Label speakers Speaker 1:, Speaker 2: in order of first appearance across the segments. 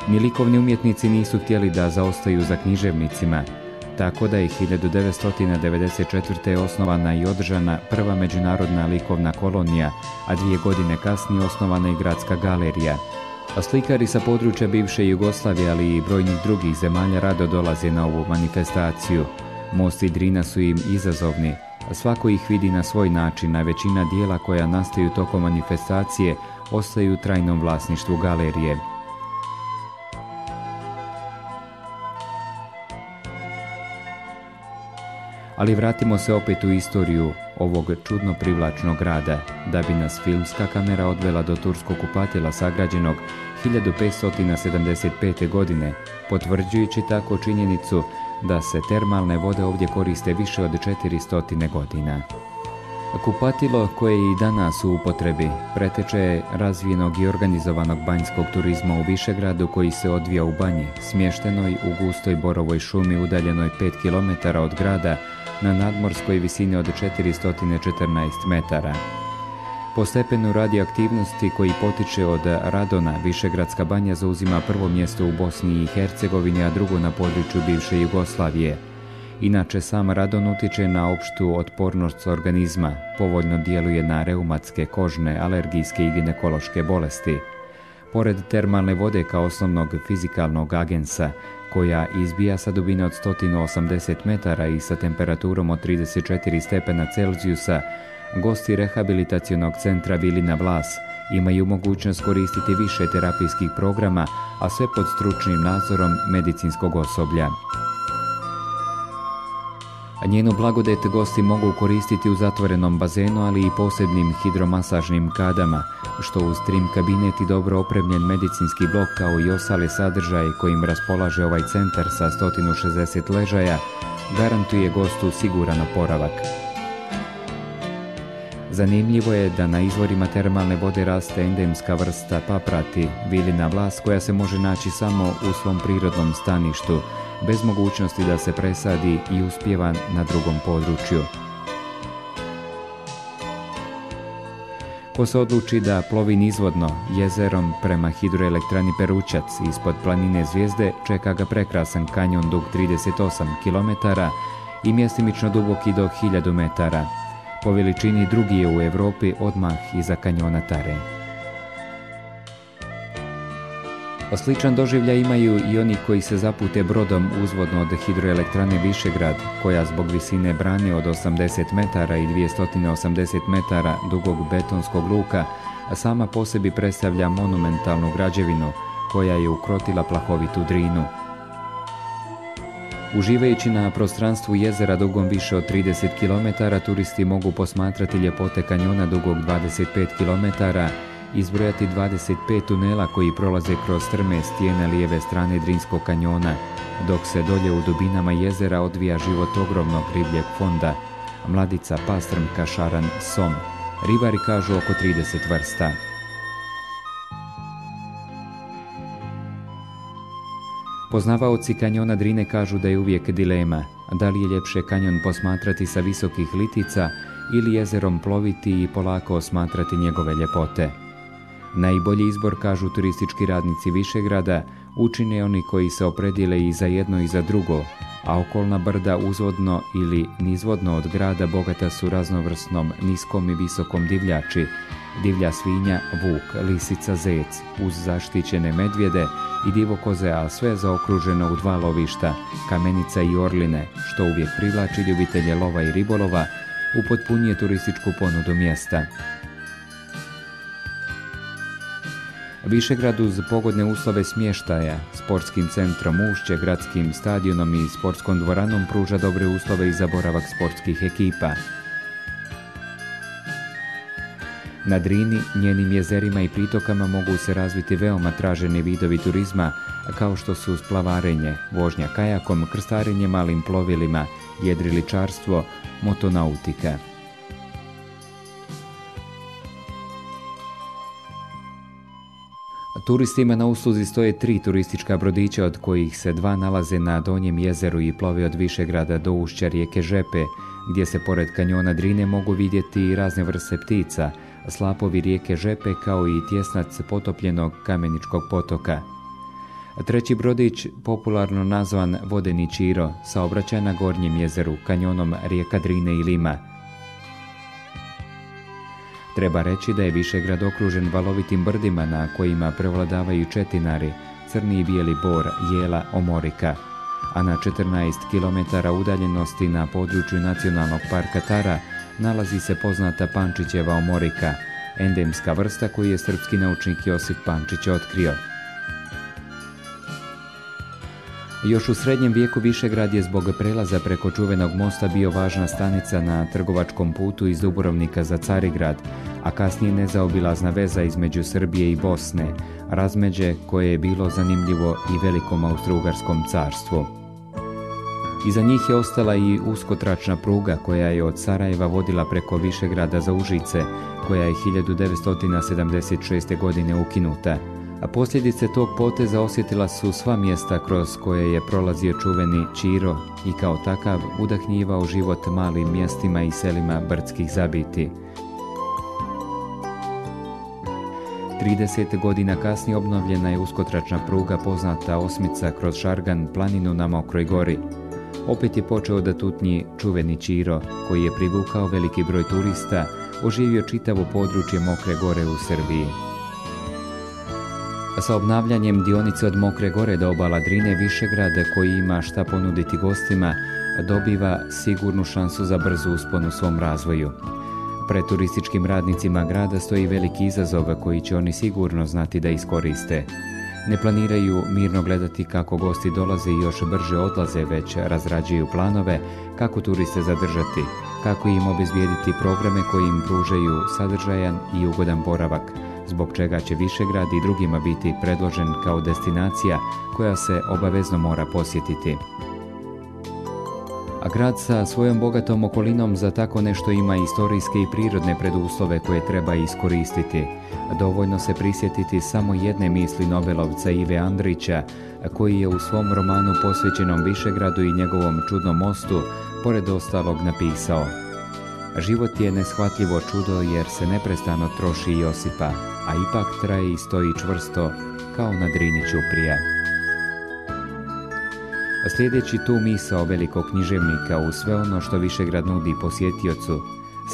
Speaker 1: Ni likovni umjetnici nisu htjeli da zaostaju za književnicima, tako da je 1994. osnovana i održana prva međunarodna likovna kolonija, a 2 godine kasnije osnovana i gradska galerija. A slikari sa područja bivše Jugoslavije, ali i brojnih drugih zemalja rado dolaze na ovu manifestaciju. Most i Drina su im izazovni, a svako ih vidi na svoj način, a većina dijela koja nastaju tokom manifestacije ostaju u trajnom vlasništvu galerije. Ali vratimo se opet u istoriju ovog čudno privlačnog grada, da bi nas filmska kamera odvela do turskog kupatila sagrađenog 1575. godine, potvrđujući tako činjenicu da se termalne vode ovdje koriste više od 400 godina. Kupatilo, koje je i danas u upotrebi, preteče je razvijenog i organizovanog banjskog turizma u Višegradu koji se odvija u banji, smještenoj u gustoj borovoj šumi udaljenoj 5 km od grada na nadmorskoj visini od 414 metara. Po stepenu radioaktivnosti koji potiče od radona, Višegradska banja zauzima prvo mjesto u Bosni i Hercegovini, a drugo na području bivše Jugoslavije. Inače, sam radon utiče na opštu otpornost organizma, povoljno djeluje na reumatske, kožne, alergijske i ginekološke bolesti. Pored termalne vode kao osnovnog fizikalnog agensa, koja izbija sa dubine od 180 metara i sa temperaturom od 34 stepena Celzijusa, gosti rehabilitacionog centra Vilina Vlas imaju mogućnost koristiti više terapijskih programa, a sve pod stručnim nadzorom medicinskog osoblja. Njenu blagodet gosti mogu koristiti u zatvorenom bazenu, ali i posebnim hidromasažnim kadama, što uz trim kabinet i dobro opremljen medicinski blok kao i ostale sadržaje kojim raspolaže ovaj centar sa 160 ležaja, garantuje gostu siguran oporavak. Zanimljivo je da na izvorima termalne vode raste endemska vrsta paprati, Vilina Vlas, koja se može naći samo u svom prirodnom staništu, bez mogućnosti da se presadi i uspijeva na drugom području. Ko se odluči da plovi nizvodno jezerom prema hidroelektrani Perućac ispod planine Zvijezde, čeka ga prekrasan kanjon dug 38 km i mjestimično duboki do 1000 metara. Po veličini drugi je u Europi odmah iza kanjona Tare. Sličan doživljaj imaju i oni koji se zapute brodom uzvodno od hidroelektrane Višegrad, koja zbog visine brane od 80 metara i 280 metara dugog betonskog luka sama po sebi predstavlja monumentalnu građevinu koja je ukrotila plahovitu Drinu. Uživajući na prostranstvu jezera dugom više od 30 km, turisti mogu posmatrati ljepote kanjona dugog 25 km, izbrojati 25 tunela koji prolaze kroz strme stijene lijeve strane Drinskog kanjona, dok se dolje u dubinama jezera odvija život ogromnog ribljeg fonda, mladica, pastrmka, šaran, som. Ribari kažu oko 30 vrsta. Poznavaoci kanjona Drine kažu da je uvijek dilema, da li je ljepše kanjon posmatrati sa visokih litica ili jezerom ploviti i polako osmatrati njegove ljepote. Najbolji izbor, kažu turistički radnici Višegrada, učine oni koji se opredijele i za jedno i za drugo, a okolna brda uzvodno ili nizvodno od grada bogata su raznovrsnom, niskom i visokom divljači, divlja svinja, vuk, lisica, zec, uz zaštićene medvjede i divokoze, a sve zaokruženo u 2 lovišta, Kamenica i Orline, što uvijek privlači ljubitelje lova i ribolova, upotpunjuje turističku ponudu mjesta. Višegrad uz pogodne uslove smještaja, sportskim centrom Ušće, gradskim stadionom i sportskom dvoranom pruža dobre uslove i za boravak sportskih ekipa. Na Drini, njenim jezerima i pritokama mogu se razviti veoma traženi vidovi turizma, kao što su splavarenje, vožnja kajakom, krstarenje malim plovilima, jedriličarstvo, motonautika. Turistima na usluzi stoje 3 turistička brodića, od kojih se 2 nalaze na Donjem jezeru i plove od Višegrada do ušća rijeke Žepe, gdje se pored kanjona Drine mogu vidjeti i razne vrste ptica, slapovi rijeke Žepe kao i tjesnac potopljenog Kameničkog potoka. Treći brodić, popularno nazvan Vodeni Čiro, saobraća na Gornjem jezeru, kanjonom rijeka Drine i Lima. Treba reći da je Višegrad okružen valovitim brdima na kojima prevladavaju četinari, crni i bijeli bor, jela, omorika, a na 14 km udaljenosti na području Nacionalnog parka Tara nalazi se poznata Pančićeva omorika, endemska vrsta koju je srpski naučnik Josip Pančić otkrio. Još u srednjem vijeku Višegrad je zbog prelaza preko čuvenog mosta bio važna stanica na trgovačkom putu iz Dubrovnika za Carigrad, a kasnije nezaobilazna veza između Srbije i Bosne, razmeđe koje je bilo zanimljivo i velikom Austro-Ugarskom carstvu. Iza njih je ostala i uskotračna pruga koja je od Sarajeva vodila preko Višegrada za Užice, koja je 1976. godine ukinuta. A posljedice tog poteza osjetila su sva mjesta kroz koje je prolazio čuveni Čiro i kao takav udahnjivao život malim mjestima i selima brdskih zabiti. 30 godina kasnije obnovljena je uskotračna pruga poznata Osmica kroz Šargan, planinu na Mokroj gori. Opet je počeo da tutnji čuveni Čiro, koji je privukao veliki broj turista, oživio čitavo područje Mokre gore u Srbiji. Sa obnavljanjem dionice od Mokre gore do obala Drine, Višegrad, koji ima šta ponuditi gostima, dobiva sigurnu šansu za brzu uspon u svom razvoju. Pred turističkim radnicima grada stoji veliki izazov koji će oni sigurno znati da iskoriste. Ne planiraju mirno gledati kako gosti dolaze i još brže odlaze, već razrađuju planove kako turiste zadržati, kako im obezbijediti programe koji im pružaju sadržajan i ugodan boravak, zbog čega će Višegrad i drugima biti predložen kao destinacija koja se obavezno mora posjetiti. A grad sa svojom bogatom okolinom za tako nešto ima istorijske i prirodne preduslove koje treba iskoristiti. Dovoljno se prisjetiti samo jedne misli nobelovca Ive Andrića, koji je u svom romanu posvećenom Višegradu i njegovom čudnom mostu, pored ostalog napisao: život je neshvatljivo čudo jer se neprestano troši i osipa, a ipak traje i stoji čvrsto kao na Drini ćuprija. Slijedeći tu misao velikog književnika u sve ono što Višegrad nudi posjetiocu,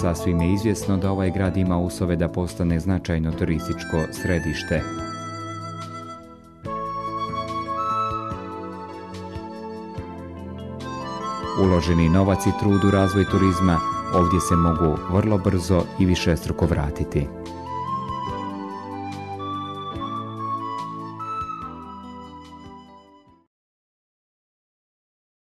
Speaker 1: sasvim je izvjesno da ovaj grad ima uslove da postane značajno turističko središte. Uloženi novac i trud u razvoj turizma ovdje se mogu vrlo brzo i višestruko vratiti.